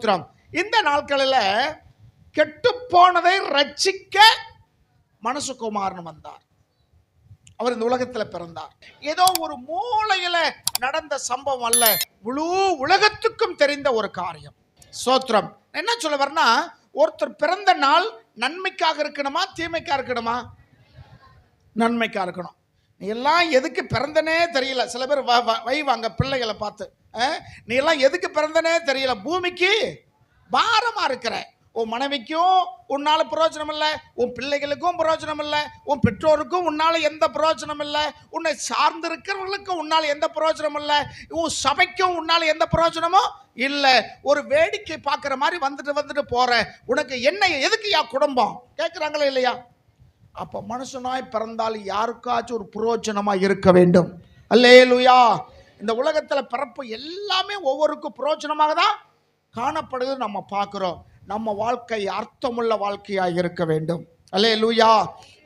ஸ்தோத்திரம். இந்த நாட்களில் கெட்டு போனதை ரட்சிக்க மனுஷகுமாரன் வந்தார். அவர் இந்த உலகத்தில் பிறந்தார். ஏதோ ஒரு மூலையில நடந்த சம்பவம் அல்ல, முழு உலகத்துக்கும் தெரிந்த ஒரு காரியம். ஸ்தோத்திரம். என்ன சொல்ல வரனா, ஒருத்தர் பிறந்த நாள் நன்மைக்காக இருக்கணுமா தீமைக்காக இருக்கணுமா? நன்மைக்காக இருக்கணும். நீ எல்லாம் எதுக்கு பிறந்தனே தெரியல. சில பேர் வைவாங்க பிள்ளைகளை பார்த்து, நீ எல்லாம் எதுக்கு பிறந்தனே தெரியல, பூமிக்கு பாரமா இருக்கிற. உன் மனைவிக்கும் உன்னால பிரயோஜனம் இல்லை, உன் பிள்ளைகளுக்கும் பிரயோஜனம் இல்லை, உன் பெற்றோருக்கும் உன்னால எந்த பிரயோஜனம் இல்லை, உன்னை சார்ந்து இருக்கிறவர்களுக்கும் உன்னால எந்த பிரயோஜனம் இல்லை, உன் சபைக்கும் உன்னால எந்த பிரயோஜனமும் இல்லை. ஒரு வேடிக்கை பார்க்குற மாதிரி வந்துட்டு போற. உனக்கு என்ன எதுக்கு யா குடும்பம் கேட்குறாங்களா இல்லையா? அப்போ மனுஷனாய் பிறந்தால் யாருக்காச்சும் ஒரு பிரயோஜனமா இருக்க வேண்டும். அல்லேலூயா. இந்த உலகத்தில் பிறப்பு எல்லாமே ஒவ்வொருக்கும் பிரயோஜனமாக தான் காணப்படுது. நம்ம பார்க்குறோம். நம்ம வாழ்க்கை அர்த்தமுள்ள வாழ்க்கையாக இருக்க வேண்டும். அல்லேலூயா.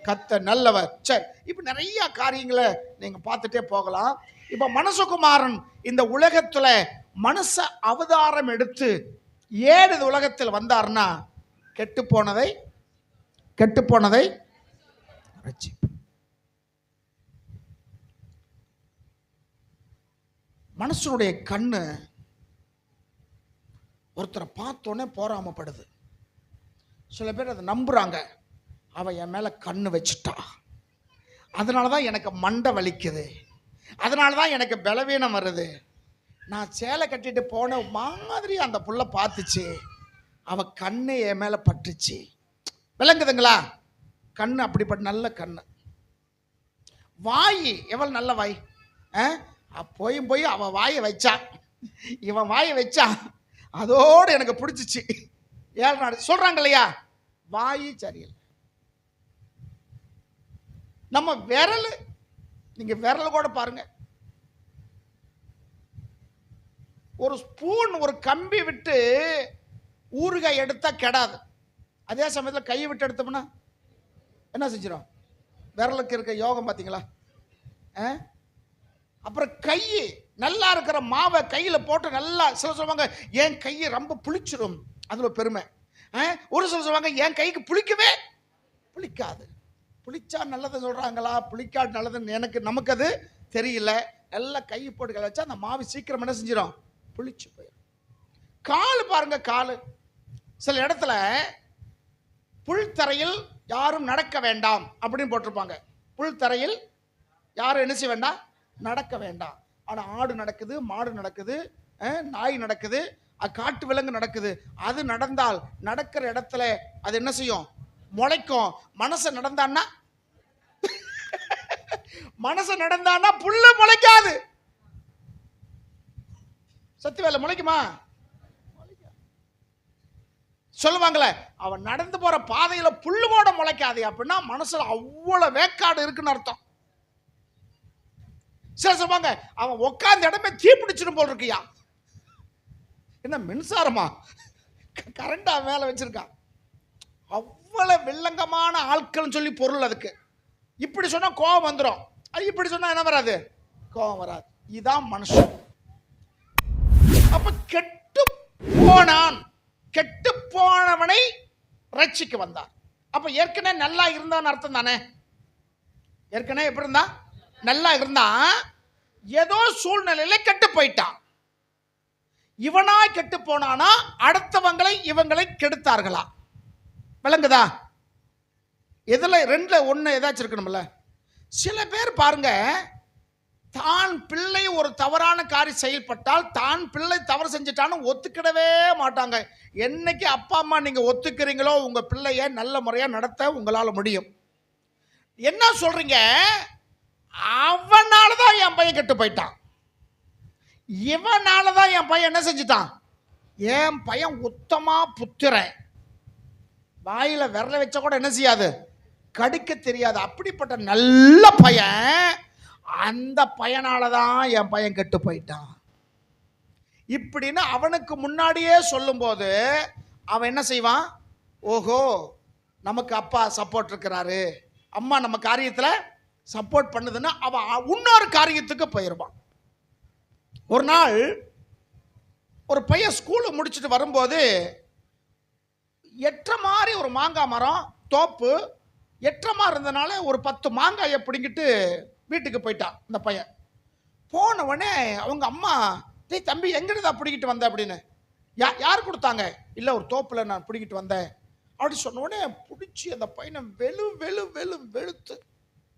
கர்த்தர் நல்லவர். சரி, இப்போ நிறைய காரியங்களை நீங்கள் பார்த்துட்டே போகலாம். இப்போ மனுஷகுமாரன் இந்த உலகத்தில் மனுஷ அவதாரம் எடுத்து ஏன் இந்த உலகத்தில் வந்தார்னா, கெட்டு போனதை மனுஷனுடைய கண்ணு ஒருத்தரை பார்த்தோன்னே போராமப்படுது. சில பேர் அதை நம்புறாங்க. அவன் என் மேல கண்ணு வச்சுட்டா, அதனாலதான் எனக்கு மண்டை வலிக்குது, அதனாலதான் எனக்கு பலவீனம் வருது. நான் சேலை கட்டிட்டு போன மாதிரி அந்த புள்ள பார்த்துச்சு, அவ கண்ணு என் மேல பட்டுச்சு. விளங்குதுங்களா? கண்ணு அப்படிப்பட்ட நல்ல கண்ணு. வாய் எவ்வளவு நல்ல வாய். போய் அவ வாயை வச்சா, இவன் வாயை வச்சா, அதோடு எனக்கு பிடிச்சிச்சு. 7 நாள் சொல்றாங்க இல்லையா, வாய் சரியில்லை. நம்ம விரல், நீங்க விரல் கூட பாருங்க, ஒரு ஸ்பூன் ஒரு கம்பி விட்டு ஊறுகாய் எடுத்தா கெடாது. அதே சமயத்தில் கையை விட்டு எடுத்தோம்னா என்ன செஞ்சிடும்? விரலுக்கு இருக்க யோகம் பார்த்தீங்களா? அப்புறம் கை நல்லா இருக்கிற மாவை கையில் போட்டு நல்லா, சில சொல்லுவாங்க என் கையை ரொம்ப புளிச்சிடும், அதில் பெருமை. ஒரு சில சொல்லுவாங்க என் கைக்கு புளிக்கவே புளிக்காது. புளிச்சா நல்லது சொல்கிறாங்களா, புளிக்காது நல்லதுன்னு நமக்கு அது தெரியல. நல்லா கை போட்டு வச்சா அந்த மாவு சீக்கிரம் என்ன செஞ்சிடும்? புளிச்சு போயிடும். கால் பாருங்க, கால் சில இடத்துல புல்தரையில் யாரும் நடக்க வேண்டாம் அப்படின்னு போட்டிருப்பாங்க. புல்தரையில் யாரும் என்ன செய்ய வேண்டாம்? நடக்க வேண்டாம். ஆனால் ஆடு நடக்குது, மாடு நடக்குது, நாய் நடக்குது, காட்டு விலங்கு நடக்குது. அது நடந்தால் நடக்கிற இடத்துல அது என்ன செய்யும்? முளைக்கும். மனசு நடந்தான்னா புல்லு முளைக்காது. சத்து வேலை முளைக்குமா? சொல்லுவாங்களே, அவன் நடந்து போற பாதையில புல்லு கூட முளைக்காது அப்படின்னா மனசுல அவ்வளவு வேக்காடு இருக்குன்னு அர்த்தம். சில சொல்லுவாங்க அவன் உட்கார்ந்த இடமே தீ பிடிச்சிடும் போல் இருக்கியா. என்ன மின்சாரமா, கரண்டா மேல வச்சிருக்கான். அவ்வளவு வில்லங்கமான ஆட்கள் சொல்லி பொருள் அதுக்கு. இப்படி சொன்னா கோபம் வந்துடும், இப்படி சொன்னா என்ன வராது? கோபம் வராது. இதுதான் மனுஷன். அப்ப கெட்டு போனவனை ரட்சிக்க வந்தார். அப்ப ஏற்கனவே நல்லா இருந்தான்னு அர்த்தம் தானே. ஏற்கனவே எப்படி இருந்தா? நல்லா இருந்தா. ஏதோ சூழ்நிலையில கெட்டு போயிட்டான். இவனா கெட்டு போனானா இவங்களை கெடுத்தார்களா? விளங்குதா? எதுல ரெண்டுல ஒண்ணு ஏதாச்சும் இருக்கணும்ல. சில பேர் பாருங்க, தான் பிள்ளை ஒரு தவறான காரியம் செயல்பட்டால் தான் பிள்ளை தவறு செஞ்சிட்டான்னு ஒத்துக்கிடவே மாட்டாங்க. என்னைக்கு அப்பா அம்மா நீங்க ஒத்துக்கிறீங்களோ உங்க பிள்ளைய நல்ல முறையா நடத்த உங்களால முடியும். என்ன சொல்றீங்க? அவனாலதான் என் பையன் கெட்டு போயிட்டான், இவனாலதான் என் பையன் என்ன செஞ்சிட்டான். என் பையன் உத்தமா புத்திரன், வாயில விரல வச்ச கூட என்ன செய்யாது, கடிக்க தெரியாது. அப்படிப்பட்ட நல்ல பையன், அந்த பையனாலதான் என் பையன் கெட்டு போயிட்டான் இப்படின்னு அவனுக்கு முன்னாடியே சொல்லும் போது அவன் என்ன செய்வான்? ஓஹோ, நமக்கு அப்பா சப்போர்ட் இருக்கிறாரு, அம்மா நம்ம காரியத்துல சப்போர்ட் பண்ணுதுன்னு அவன் இன்னொரு காரியத்துக்கு போயிருவான். ஒரு நாள் ஒரு பையன் ஸ்கூலை முடிச்சுட்டு வரும்போது எற்ற மாதிரி ஒரு மாங்காய் மரம் தோப்பு எற்றமா இருந்தனால ஒரு 10 மாங்காயை பிடிங்கிட்டு வீட்டுக்கு போயிட்டான் இந்த பையன். போன உடனே அவங்க அம்மா, டேய் தம்பி எங்கிட்டு பிடிக்கிட்டு வந்த அப்படின்னு. யார் கொடுத்தாங்க? இல்லை ஒரு தோப்பில் நான் பிடிக்கிட்டு வந்தேன் அப்படி சொன்ன உடனே பிடிச்சி அந்த பையனை வெளுத்து,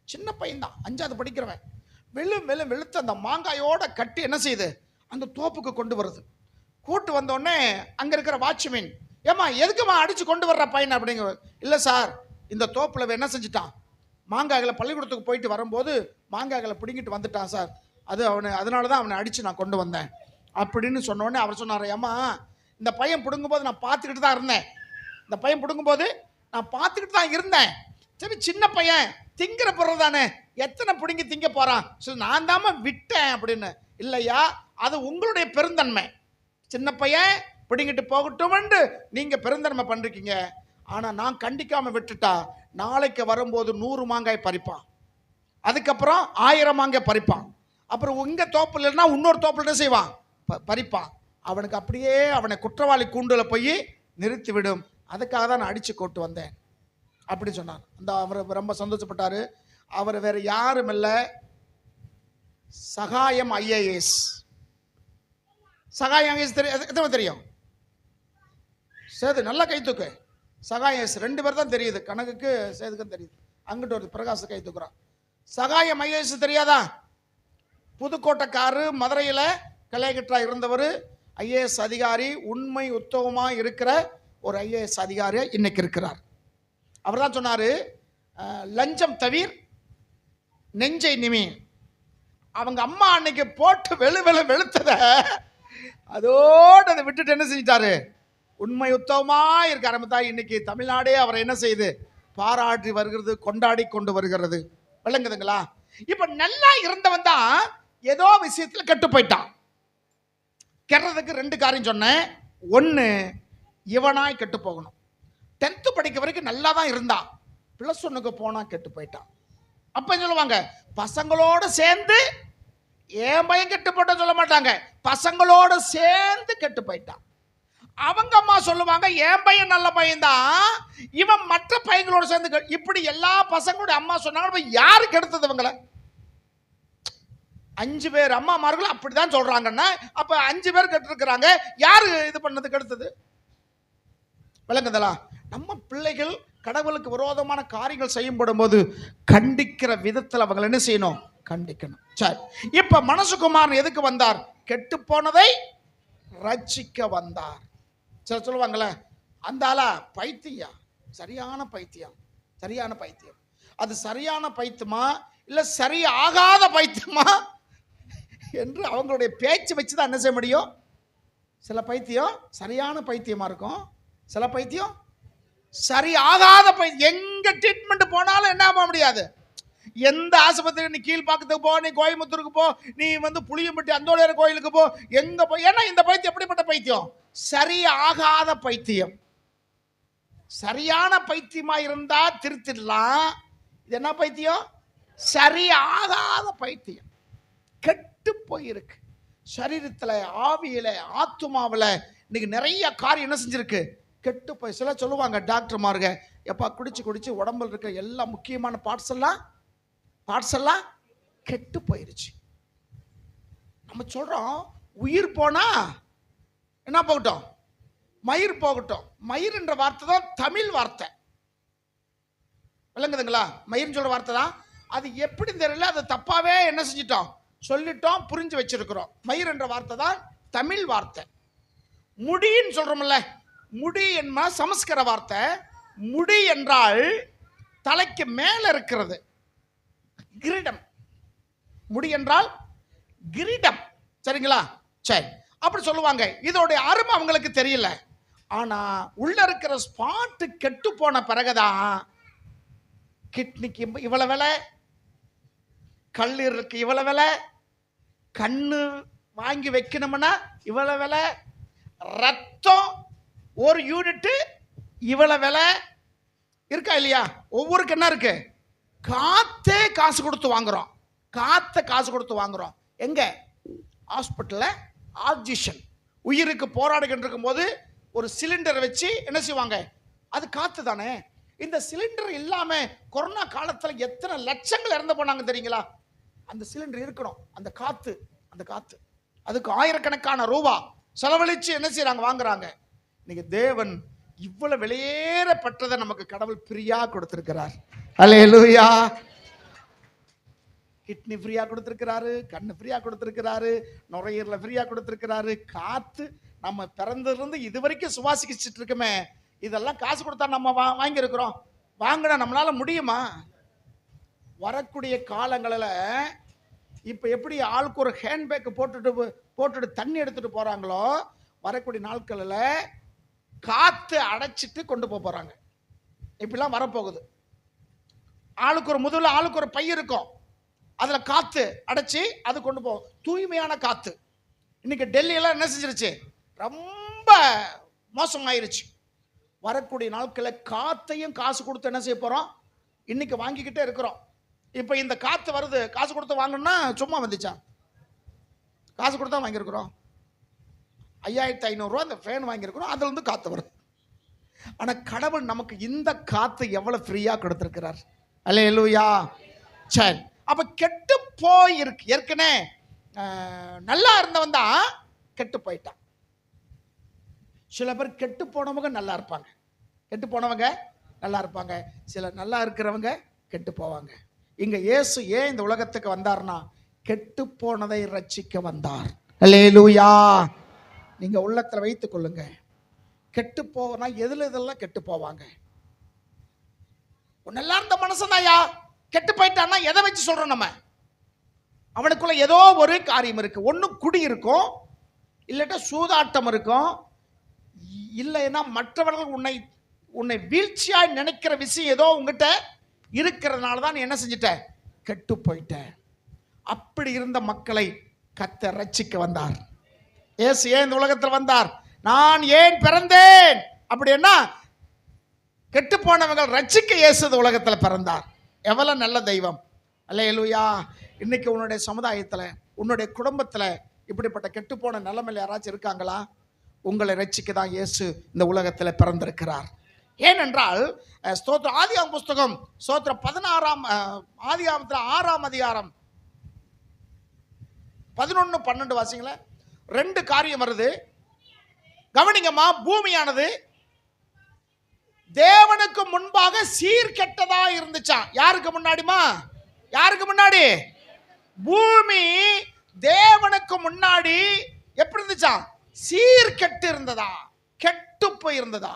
சின்ன பையன் தான் 5வது படிக்கிறவன், வெளுத்து அந்த மாங்காயோட கட்டி என்ன செய்யுது அந்த தோப்புக்கு கொண்டு வருது. கூட்டு வந்தோடனே அங்கே இருக்கிற வாட்ச்மேன், ஏமா எதுக்குமா அடிச்சு கொண்டு வர்ற பையன் அப்படிங்கிற. இல்லை சார், இந்த தோப்பில் என்ன செஞ்சுட்டான், மாங்காய்களை பள்ளிக்கூடத்துக்கு போயிட்டு வரும்போது மாங்காய்களை பிடிங்கிட்டு வந்துட்டான் சார், அதனால தான் அவனை அடித்து நான் கொண்டு வந்தேன் அப்படின்னு சொன்னோடனே அவர் சொன்னார், ஏம்மா இந்த பையன் பிடுங்கும்போது நான் பார்த்துக்கிட்டு தான் இருந்தேன், இந்த பையன் பிடுங்கும்போது நான் பார்த்துக்கிட்டு தான் இருந்தேன். சரி சின்ன பையன் திங்கிற பொருள் தானே, எத்தனை பிடுங்கி திங்க போகிறான், சரி நான் தாம விட்டேன் அப்படின்னு. இல்லையா, அது உங்களுடைய பெருந்தன்மை. சின்ன பையன் பிடிங்கிட்டு போகட்டும்னு நீங்கள் பெருந்தன்மை பண்ணிருக்கீங்க. ஆனால் நான் கண்டிக்காமல் விட்டுட்டா நாளைக்கு வரும்போது 100 மாங்காய் பறிப்பான், அதுக்கப்புறம் 1000 மாங்காய் பறிப்பான், அப்புறம் உங்கள் தோப்பில் இல்லைன்னா இன்னொரு தோப்பில் என்ன செய்வான் பறிப்பான். அவனுக்கு அப்படியே அவனை குற்றவாளி கூண்டில் போய் நிறுத்தி விடும். அதுக்காக தான் நான் அடித்து கொண்டு வந்தேன் அப்படி சொன்னார். அந்த அவர் ரொம்ப சந்தோஷப்பட்டார். அவர் வேற யாரும் இல்லை, சகாயம் ஐஏஎஸ். சகாயம் ஐஏஎஸ் தெரியும், தெரியும் சேது நல்லா கை தூக்கு. சகாயம் 2 பேர் தான் தெரியுது, கணக்குக்கு சேதுக்கும் தெரியுது. அங்கிட்டு ஒரு பிரகாச கை தூக்குறான். சகாயம் ஐஏஎஸ் தெரியாதா? புதுக்கோட்டைக்காரு, மதுரையில் கலையகற்றா இருந்தவர், ஐஏஎஸ் அதிகாரி, உண்மை உத்தவமாக இருக்கிற ஒரு ஐஏஎஸ் அதிகாரி இன்னைக்கு இருக்கிறார். அவர் தான் சொன்னார், லஞ்சம் தவிர் நெஞ்சை நிமி. அவங்க அம்மா அன்னைக்கு போட்டு வெளுத்தத அதோடு அதை விட்டுட்டு என்ன செஞ்சிட்டாரு, உண்மை உத்தவமாக இருக்க ஆரம்பித்தா. இன்னைக்கு தமிழ்நாடே அவரை என்ன செய்யுது, பாராட்டி வருகிறது, கொண்டாடி கொண்டு வருகிறது. விளங்குதுங்களா? இப்ப நல்லா இருந்தவன் தான் ஏதோ விஷயத்துல கெட்டு போயிட்டான். கெடுறதுக்கு 2 காரியம் சொன்னேன். 1, இவனாய் கெட்டு போகணும். 10th படிக்க வரைக்கும் நல்லா தான் இருந்தான், +1க்கு போனா கெட்டு போயிட்டான். அப்ப சொல்லுவாங்க, பசங்களோட சேர்ந்து என் பையன் கெட்டு போட்ட சொல்ல மாட்டாங்க, பசங்களோட சேர்ந்து கெட்டு போயிட்டான். அவங்க அம்மா சொல்லுவாங்க, என் பையன் நல்ல பையன் தான், இவன் மற்ற பையங்களோட சேர்ந்து. இப்படி எல்லா பசங்களோட அம்மா சொன்னாங்க. யாரு கெடுத்தது இவங்களை? 5 பேர் அம்மாமார்களும் அப்படிதான் சொல்றாங்கன்னா, அப்ப 5 பேர் கெட்டிருக்கிறாங்க. யாரு இது பண்ணது கெடுத்தது? விளங்குதலா? நம்ம பிள்ளைகள் கடவுளுக்கு விரோதமான காரியங்கள் செய்யப்படும் போது கண்டிக்கிற விதத்தில் அவங்களை என்ன செய்யணும், கண்டிக்கணும். சரி, இப்ப மனசுகுமாரன் எதுக்கு வந்தார்? கெட்டு போனதை ரட்சிக்க வந்தார். சரி சொல்லுவாங்களே, அந்த ஆளா பைத்தியம், சரியான பைத்தியம், சரியான பைத்தியம். அது சரியான பைத்தியமா இல்ல சரியாகாத பைத்தியமா என்று அவங்களுடைய பேச்சு வச்சுதான் என்ன செய்ய முடியும். சில பைத்தியம் சரியான பைத்தியமா இருக்கும், சில பைத்தியம் சரியாகாத பைத்தியம். எங்க ட்ரீட்மெண்ட் போனாலும் என்ன ஆக முடியாது. எந்த ஆஸ்பத்திரி, நீ கீழ்பாக்கத்துக்கு போ, நீ கோயம்புத்தூருக்கு போ, நீ புளியம்பட்டி அந்தோடையார் கோயிலுக்கு போ, எங்க போ. ஏன்னா இந்த பைத்தியம் எப்படிப்பட்ட பைத்தியம்? சரியாகாத பைத்தியம். சரியான பைத்தியமா இருந்தா திருத்திடலாம். இது என்ன பைத்தியம்? சரியாகாத பைத்தியம். கெட்டு போயிருக்கு. சரீரத்தில், ஆவியில, ஆத்துமாவில் இன்னைக்கு நிறைய காரியம் என்ன செஞ்சிருக்கு, கெட்டு போய். சில சொல்லுவாங்க டாக்டர்மாருங்க, எப்பா குடிச்சு உடம்புல இருக்க எல்லா முக்கியமான பார்ட்ஸ் எல்லாம் கெட்டு போயிருச்சு. நம்ம சொல்றோம், உயிர் போனா என்ன போகட்டும், மயிர் போகட்டும். மயிர் என்ற வார்த்தை தான் தமிழ் வார்த்தை. விளங்குதுங்களா? மயிர்னு சொல்ற வார்த்தை தான். அது எப்படி தெரியல, அது தப்பாவே என்ன செஞ்சிட்டோம், சொல்லிட்டோம், புரிஞ்சு வச்சிருக்கிறோம். மயிர் என்ற வார்த்தை தான் தமிழ் வார்த்தை. முடின்னு சொல்றோம்ல, முடி என்ப சமஸ்கிருத வார்த்தை. முடி என்றால் தலைக்கு மேல இருக்கிறது, கிரீடம். முடி என்றால் கிரீடம். சரிங்களா? சரி, அப்படி சொல்லுவாங்க. இதோடைய அருமை அவங்களுக்கு தெரியல. ஆனா உள்ள இருக்கிற ஸ்பாட் கெட்டு போன பிறகுதான், கிட்னிக்கு இவ்வளவு விலை, கல்லீரலுக்கு இவ்வளவு விலை, கண்ணு வாங்கி வைக்கணும்னா இவ்வளவு விலை, ரத்தம் ஒரு யூனிட் இவ்வளவு விலை இருக்கா இல்லையா? ஒவ்வொருக்கு என்ன இருக்கு? காத்தே காசு கொடுத்து வாங்குறோம். காத்த காசு கொடுத்து வாங்குறோம். எங்க? ஹாஸ்பிட்டல்ல ஆக்சிஜன் உயிருக்கு போராடுகின்ற இருக்கும்போது ஒரு சிலிண்டரை வச்சு என்ன செய்வாங்க, அது காத்து தானே. இந்த சிலிண்டர் இல்லாம கொரோனா காலத்துல எத்தனை லட்சங்கள் இறந்து போனாங்க தெரியுங்களா? அந்த சிலிண்டர் இருக்கணும், அந்த காத்து அதுக்கு ஆயிரக்கணக்கான ரூபா செலவழிச்சு என்ன செய்யறாங்க, வாங்குறாங்க. இன்னைக்கு தேவன் இவ்வளவு வெளியேறப்பட்டதை நமக்கு கடவுள் ஃப்ரீயா கொடுத்திருக்கிறார். அல்லேலூயா. கிட்னி ஃப்ரீயா கொடுத்திருக்கிறாரு, கண்ணு ஃப்ரீயா கொடுத்திருக்கிறாரு, நுரையீரல ஃப்ரீயா கொடுத்திருக்கிறாரு. காத்து நம்ம பிறந்திலிருந்து இது வரைக்கும் சுவாசிக்கிட்டு இருக்கமே, இதெல்லாம் காசு கொடுத்தா நம்ம வாங்கி இருக்கிறோம். வாங்கினா நம்மளால முடியுமா? வரக்கூடிய காலங்களில் இப்ப எப்படி ஆளுக்கு ஒரு ஹேண்ட்பேக் போட்டுட்டு தண்ணி எடுத்துட்டு போறாங்களோ, வரக்கூடிய நாட்களில் காத்து அடைச்சிட்டு கொண்டு போறாங்க. இப்படிலாம் வரப்போகுது. ஆளுக்கு ஒரு முதல்ல ஆளுக்கு ஒரு பை இருக்கும், அதுல காத்து அடைச்சி அது கொண்டு போகும். தூய்மையான காத்து. இன்னைக்கு டெல்லி எல்லாம் என்ன செஞ்சிருச்சு, ரொம்ப மோசமாயிருச்சு. வரக்கூடிய நாட்களில் காத்தையும் காசு கொடுத்து என்ன செய்ய போறோம், இன்னைக்கு வாங்கிக்கிட்டே இருக்கிறோம். இப்ப இந்த காத்து வருது, காசு கொடுத்து வாங்கணும்னா சும்மா வந்துச்சா? காசு கொடுத்தா வாங்கியிருக்கிறோம். 5500 ரூபா அந்த ஃபேன் வாங்கியிருக்கிறோம், அதுல இருந்து காத்து வருது. ஆனா கடவுள் நமக்கு இந்த காத்து எவ்வளவு ஃப்ரீயா கொடுத்திருக்கிறார். அல்லேலூயா. சரி, அப்ப கெட்டு போயிருக்கு. ஏற்கனவே நல்லா இருந்தவன் தான் கெட்டு போயிட்டான். சில பேர் கெட்டு போனவங்க நல்லா இருப்பாங்க, சில நல்லா இருக்கிறவங்க கெட்டு போவாங்க. இங்க இயேசு ஏன் இந்த உலகத்துக்கு வந்தார்னா, கெட்டு போனதை ரட்சிக்க வந்தார். அல்லேலூயா. நீங்க உள்ளத்துல வைத்துக் கொள்ளுங்க. கெட்டு போவனா எதுல இதெல்லாம் கெட்டு போவாங்க? நல்லா இருந்த மனுஷன் தான்யா கெட்டு போயிட்டான்னா எதை வச்சு சொல்றோம்? நம்ம அவனுக்குள்ள ஏதோ ஒரு காரியம் இருக்கு. ஒண்ணு குடி இருக்கும், இல்லட்டா சூதாட்டம் இருக்கும், இல்லைன்னா மற்றவர்கள் உன்னை வீழ்ச்சியா நினைக்கிற விஷயம் ஏதோ உங்ககிட்ட இருக்கிறதுனால தான் நீ என்ன செஞ்சிட்ட, கெட்டு போயிட்ட. அப்படி இருந்த மக்களை கர்த்தர் ரட்சிக்க வந்தார். இயேசு ஏன் இந்த உலகத்தில் வந்தார்? நான் ஏன் பிறந்தேன் அப்படின்னா, கெட்டு போனவர்கள் ரட்சிக்க இயேசு இந்த உலகத்தில் பிறந்தார். எவ்வளவு நல்ல தெய்வம். அல்லேலூயா. இன்னைக்கு உன்னுடைய சமுதாயத்தில், உன்னுடைய குடும்பத்தில் இப்படிப்பட்ட கெட்டு போன நிலைமையில் யாராச்சும் இருக்காங்களா? உங்களை ரட்சிக்க தான் இயேசு இந்த உலகத்தில் பிறந்திருக்கிறார். ஏனென்றால் ஸ்தோத்திர ஆதியாகம புஸ்தகம் ஸ்தோத்திர 16 ஆதியாகமத்தில் 6ஆம் அதிகாரம் 11-12 வாசிங்கள. 2 காரியம் வருது, கவனிங்கம்மா. பூமியானது தேவனுக்கு முன்பாக சீர்கெட்டதா இருந்துச்சா? யாருக்கு முன்னாடிமா? யாருக்கு முன்னாடி? பூமி தேவனுக்கு முன்னாடி எப்படி இருந்துச்சா? சீர்கெட்டு இருந்ததா, கெட்டு போயிருந்ததா.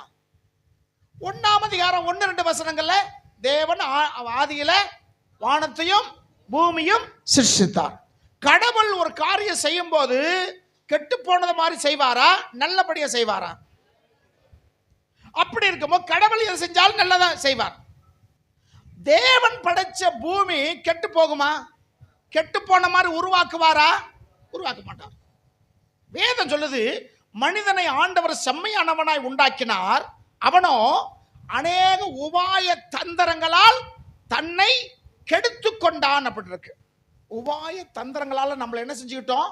1ஆம் அதிகாரம் 1-2 வசனங்கள்ல தேவன் ஆதியில வானத்தையும் பூமியும் சிருஷ்டித்தார். கடவுள் ஒரு காரியம் செய்யும் போது கெட்டு போனது மாதிரி செய்வாரா, நல்லபடியா செய்வாரா? அப்படி இருக்கும்போது கடவுள் எதை செஞ்சாலும் நல்லதா செய்வார். தேவன் படைச்ச பூமி கெட்டு போகுமா? கெட்டு போன மாதிரி உருவாக்குவாரா? உருவாக்க மாட்டார். வேதம் சொல்லுது, மனிதனை ஆண்டவர் செம்மையானவனாய் உண்டாக்கினார், அவனோ அநேக உபாய தந்திரங்களால் தன்னை கெடுத்து கொண்டான் அப்படி இருக்கு. உபாய தந்திரங்களால நம்மளை என்ன செஞ்சுக்கிட்டோம்?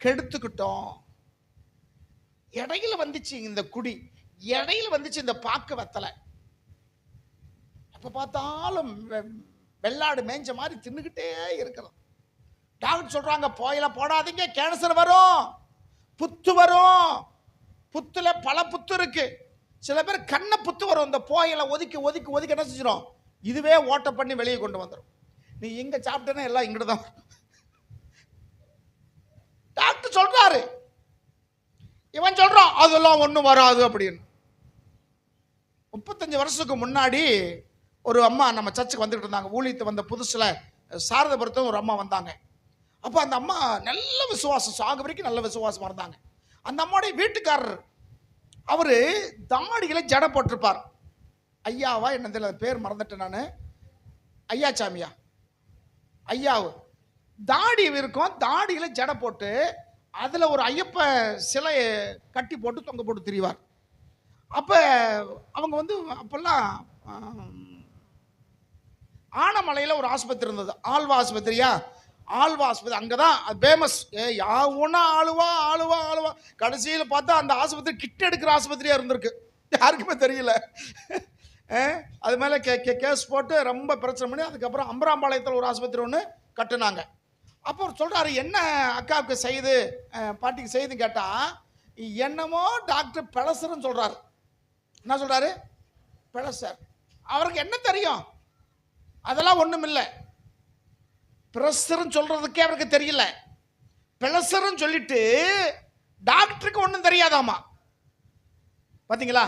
கெடுத்துக்கிட்டோம். இடையில வந்துச்சு இந்த குடி, இடையில வந்துச்சு இந்த பாக்கு வத்தலை. எப்ப பார்த்தாலும் வெள்ளாடு மேய்ஞ்ச மாதிரி தின்னுகிட்டே இருக்கிறோம். டாக்டர் சொல்றாங்க, போயெல்லாம் போடாதீங்க, கேன்சர் வரும், புத்து வரும். புத்துல பல புத்து இருக்கு. சில பேர் கண்ணை புத்து வரும். இந்த போயில ஒதுக்கி ஒதுக்கி ஒதுக்கி என்ன செஞ்சிடும், இதுவே ஓட்ட பண்ணி வெளியே கொண்டு வந்துடும். நீ இங்க சாப்பிட்டேன்னா எல்லாம் இங்கிட்டு தான். டாக்டர் சொல்றாரு, இவன் சொல்றான் அதெல்லாம் ஒண்ணும் வராது அப்படின்னு. 35 வருஷத்துக்கு முன்னாடி ஒரு அம்மா நம்ம சர்ச்சுக்கு வந்துட்டு இருந்தாங்க. ஊழியத்து வந்த புதுசுல சாரதபுரத்தும் ஒரு அம்மா வந்தாங்க. அப்ப அந்த அம்மா நல்ல விசுவாசம், சாகு வரைக்கும் நல்ல விசுவாசமா இருந்தாங்க. அந்த அம்மாவுடைய வீட்டுக்காரர் அவரு தாடிகளை ஜட போட்டிருப்பார். ஐயாவா என்ன தெரியல, பேர் மறந்துட்டேன் நான். ஐயா சாமியா, ஐயாவு தாடி இருக்கும். தாடியில ஜட போட்டு அதுல ஒரு ஐயப்ப சிலை கட்டி போட்டு தொங்க போட்டு திரிவார். அப்ப அவங்க வந்து அப்பெல்லாம் ஆனமலையில ஒரு ஆஸ்பத்திரி இருந்தது, ஆல்வா ஆஸ்பத்திரியா. ஆழ்வா ஆஸ்பத்திரி அங்கதான் ஃபேமஸ். யாவுன்னா ஆளுவா ஆளுவா ஆளுவா. கடைசியில் பார்த்தா அந்த ஆஸ்பத்திரி கிட்ட எடுக்கிற ஆஸ்பத்திரியா இருந்திருக்கு, யாருக்குமே தெரியல. அது மேலே கேஸ் போட்டு ரொம்ப பிரச்சனை பண்ணி அதுக்கப்புறம் அம்பராம்பாளையத்தில் ஒரு ஆஸ்பத்திரி ஒன்று கட்டுனாங்க. அப்போ அவர் சொல்கிறாரு, என்ன அக்காவுக்கு செய்து பாட்டிக்கு செய்துன்னு கேட்டால், என்னமோ டாக்டர் பெலசர்ன்னு சொல்கிறாரு. என்ன சொல்கிறாரு? பெலசர். அவருக்கு என்ன தெரியும்? அதெல்லாம் ஒன்றும் இல்லை. பிரஷர்ன்னு சொல்கிறதுக்கே அவருக்கு தெரியல. பெலசர்ன்னு சொல்லிட்டு டாக்டருக்கு ஒன்றும் தெரியாதாமா. பார்த்தீங்களா?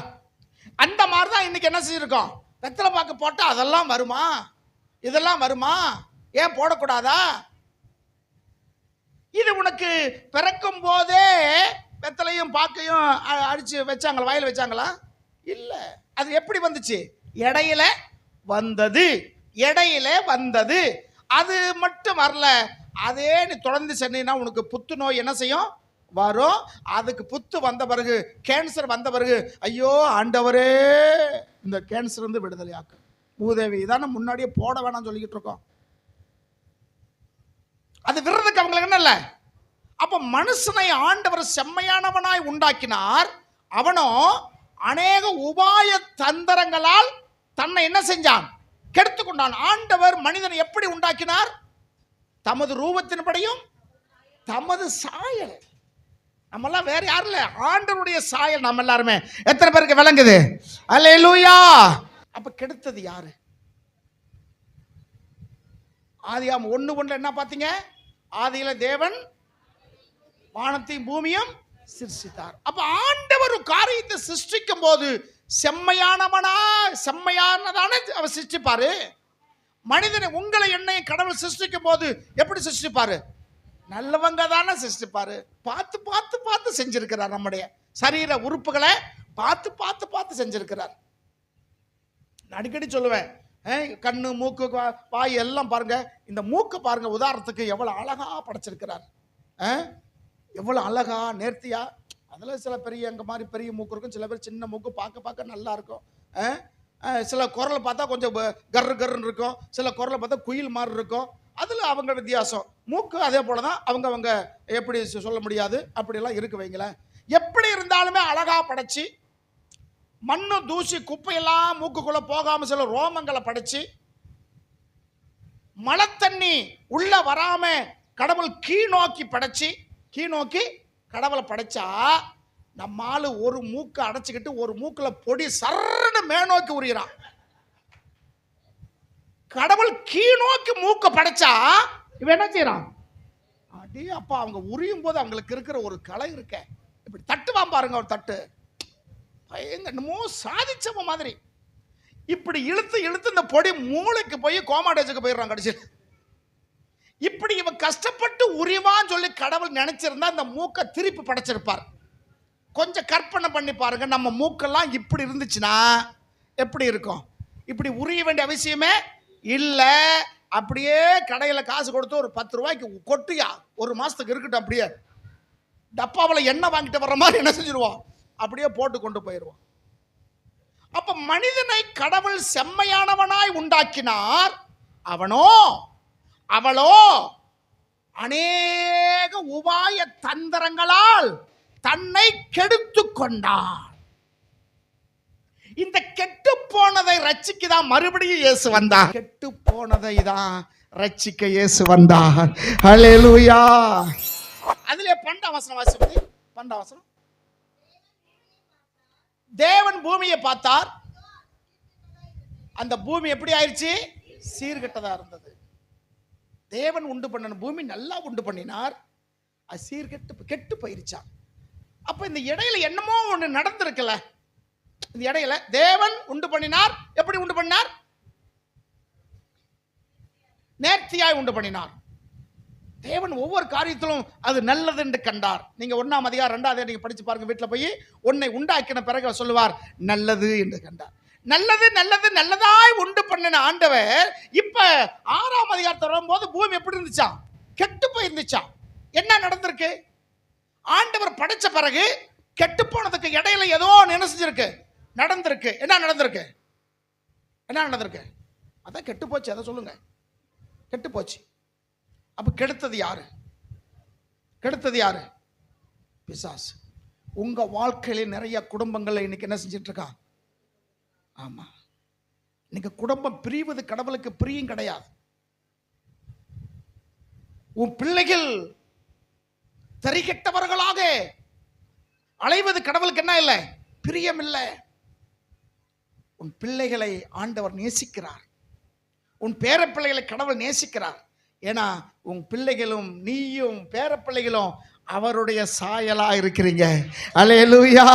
அந்த மாதிரி தான் இன்னைக்கு என்ன செஞ்சிருக்கோம்? வெத்தலை பாக்கு போட்டால் அதெல்லாம் வருமா, இதெல்லாம் வருமா, ஏன் போடக்கூடாதா? இது உனக்கு பிறக்கும் போதே வெத்தலையும் பாக்கையும் அடிச்சு வச்சாங்களா, வாயில் வச்சாங்களா? இல்லை. அது எப்படி வந்துச்சு? இடையில வந்தது, இடையில வந்தது. அது மட்டும் வரல, அதே நீ தொடர்ந்து சென்னா உனக்கு புத்து நோய் என்ன செய்யும்? வரும். அதுக்கு புத்து வந்த பிறகு, கேன்சர் வந்த பிறகு, ஐயோ ஆண்டவரே இந்த கேன்சர் வந்து விடுதலையாக்கு மூதேவி இதான முன்னாடியே போட வேணாம் சொல்லிக்கிட்டு இருக்கோம். அது விடுறதுக்கு அவங்களுக்கு என்ன இல்லை. அப்ப மனுஷனை ஆண்டவர் செம்மையானவனாய் உண்டாக்கினார். அவனோ அநேக உபாய தந்திரங்களால் தன்னை என்ன செஞ்சான்? கெடுத்து கொண்டான். ஆண்டவர் மனிதனை எப்படி உண்டாக்கினார்? தமது ரூபத்தின்படியும் தமது சாயல். நம்மெல்லாம் வேற யாரும் இல்லை, ஆண்டவருடைய சாயல் நம்ம எல்லாருமே. எத்தனை பேருக்கு விளங்குது? அல்லேலூயா. அப்ப கெடுத்தது யாரு? ஆதியாம் 1:1 என்ன பார்த்தீங்க? ஆதியில தேவன் வானத்தையும் பூமியும் சிருஷ்டித்தார். அப்ப ஆண்டவர் ஒரு காரியத்தை சிருஷ்டிக்கும் போது செம்மையானதான அவர் சிருஷ்டிப்பாரு. மனிதனை, உங்களை என்னையும் கடவுள் சிருஷ்டிக்கும் போது எப்படி சிருஷ்டிப்பாரு? நல்லவங்க தானே சிருஷ்டிப்பாரு. பார்த்து பார்த்து பார்த்து செஞ்சிருக்கிறார். நம்முடைய சரீர உறுப்புகளை பார்த்து பார்த்து பார்த்து செஞ்சிருக்கிறார். அடிக்கடி சொல்லுவேன், கண்ணு மூக்கு வாய் எல்லாம் பாருங்க. இந்த மூக்கு பாருங்க, உதாரணத்துக்கு எவ்வளவு அழகா படைச்சிருக்கிறார். எவ்வளவு அழகா நேர்த்தியா. அதுல சில பெரிய எங்க மாதிரி பெரிய மூக்கு இருக்கும், சில பேர் சின்ன மூக்கு பார்க்க பார்க்க நல்லா இருக்கும். சில குரலை பார்த்தா கொஞ்சம் கர்ரு கர்ன்னு இருக்கும், சில குரலை பார்த்தா குயில் மாதிரி இருக்கும். அதுல அவங்க வித்தியாசம். மூக்கு அதே போலதான், அவங்க எப்படி சொல்ல முடியாது, அப்படியெல்லாம் இருக்கு வைங்களேன். எப்படி இருந்தாலுமே அழகா படைச்சு, மண்ணு தூசி குப்பையெல்லாம் மூக்குக்குள்ள போகாம சில ரோமங்களை படைச்சு, மழை தண்ணி உள்ள வராம கடவுள் கீழ்நோக்கி படைச்சு, கீழ்நோக்கி கடவுளை படைச்சா, நம்ம ஆளு ஒரு மூக்கை அடைச்சுக்கிட்டு ஒரு மூக்குல பொடி சர்ன்னு மேநோக்கி உரிகிறான். கடவுள் கீழ்நோக்கி மூக்க படைச்சா இவன் என்ன செய்யறான்? அடி அப்பா, அவங்க உரியும் போது அவங்களுக்கு இருக்கிற ஒரு கலை இருக்க, இப்படி தட்டுவான் பாருங்க, ஒரு தட்டு என்னமோ சாதிச்சவ மாதிரி இப்படி இழுத்து இழுத்து இந்த பொடி மூளைக்கு போய் கோமாடேஜுக்கு போயிடுறான் கடைசியில். இப்படி இவன் கஷ்டப்பட்டு உரிவான்னு சொல்லி கடவுள் நினைச்சிருந்தா இந்த மூக்கை திருப்பி படைச்சிருப்பார். கொஞ்சம் கற்பனை பண்ணி பாருங்க, நம்ம மூக்கெல்லாம் இப்படி இருந்துச்சுன்னா எப்படி இருக்கும்? இப்படி உரிய வேண்டிய அவசியமே இல்லை. அப்படியே கடையில் காசு கொடுத்து ஒரு 10 ரூபாய்க்கு கொட்டியா ஒரு மாசத்துக்கு இருக்கட்டும், அப்படியே டப்பாவில் எண்ணெய் வாங்கிட்டு வர்ற மாதிரி என்ன செஞ்சிருவோம்? அப்படியே போட்டு கொண்டு போயிடுவோம். அப்ப மனிதனை கடவுள் செம்மையானவனாய் உண்டாக்கினார். அவனோ அவளோ அநேக உபாய தந்திரங்களால் தன்னை கெடுத்து கொண்டார். இந்த கெட்டு போனதை ரட்சிக்கதான் மறுபடியும் இயேசு வந்தார். கெட்டு போனதை தான் ரட்சிக்க இயேசு வந்தார். ஹல்லேலூயா. அதிலே 12 வசனம் வாசிப்பது. 12 வசனம். தேவன் பூமியை பார்த்தார். அந்த பூமி எப்படி ஆயிடுச்சு? சீர்கெட்டதா இருந்தது. தேவன் உண்டு பண்ண பூமி நல்லா உண்டு பண்ணினார், அது கெட்டு போயிருச்சான். அப்ப இந்த இடையில என்னமோ ஒண்ணு நடந்திருக்கல. இந்த இடையில தேவன் உண்டு பண்ணினார். எப்படி உண்டு பண்ணார்? நேர்த்தியாய் உண்டு பண்ணினார். தேவன் ஒவ்வொரு காரியத்திலும் அது நல்லது என்று கண்டார். நீங்க 1ஆம் அதிகாரம் 2ஆம் அதிகாரம் நீங்க படிச்சு பாருங்க வீட்டுல போய். உன்னை உண்டாக்கின பிறகு சொல்லுவார் நல்லது என்று கண்டார். நல்லது நல்லது நல்லதாய் உண்டு பண்ணின ஆண்டவர் இப்ப 6ஆம் அதிகாரத்தை வரும்போது பூமி எப்படி இருந்துச்சா? கெட்டு போயிருந்துச்சா? என்ன நடந்திருக்கு? ஆண்டவர் படைச்ச பிறகு கெட்டு போனதுக்கு இடையில ஏதோ என்ன செஞ்சிருக்கு? நடந்திருக்கு. என்ன நடந்திருக்கு? என்ன நடந்திருக்கு? அதான் கெட்டு போச்சு. அதை சொல்லுங்க. கெட்டு போச்சு. அப்ப கெடுத்தது யாரு? கெடுத்தது யாரு? பிசாசு. உங்க வாழ்க்கையில நிறைய குடும்பங்கள்ல இன்னைக்கு என்ன செஞ்சிட்டு இருக்கா? ஆமா, இன்னைக்கு குடும்பம் பிரிவது கடவுளுக்கு பிரியம் கிடையாது. உன் பிள்ளைகள் தெரிகெட்டவர்களாக அலைவது கடவுளுக்கு என்ன இல்லை? பிரியம் இல்லை. உன் பிள்ளைகளை ஆண்டவர் நேசிக்கிறார். உன் பேர பிள்ளைகளை கடவுள் நேசிக்கிறார். ஏன்னா உன் பிள்ளைகளும் நீயும் பேர பிள்ளைகளும் அவருடைய சாயலா இருக்கிறீங்க. அல்லேலூயா.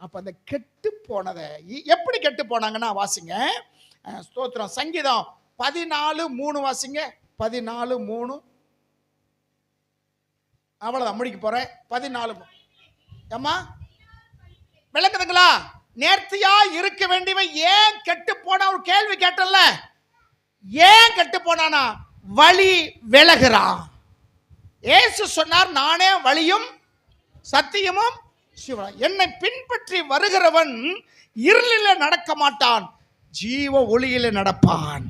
அப்ப அந்த கெட்டு போனதை எப்படி கெட்டு போனாங்கன்னா, வாசிங்க ஸ்தோத்திரம், சங்கீதம் 14:3 வாசிங்க. 14:3. அவ்வளவுதான், முடிக்க போறேன். 14. ஏம்மா விளக்குதுங்களா? நேர்த்தியா இருக்க வேண்டியவன் ஏன் கெட்டு போனா? ஒரு கேள்வி கேட்டல, ஏன் கெட்டு போனானா? வழி விலகுறான். இயேசு சொன்னார், நானே வழியும் சத்தியமும் ஜீவனும். என்னை பின்பற்றி வருகிறவன் இருளில நடக்க மாட்டான், ஜீவ ஒளியில நடப்பான்.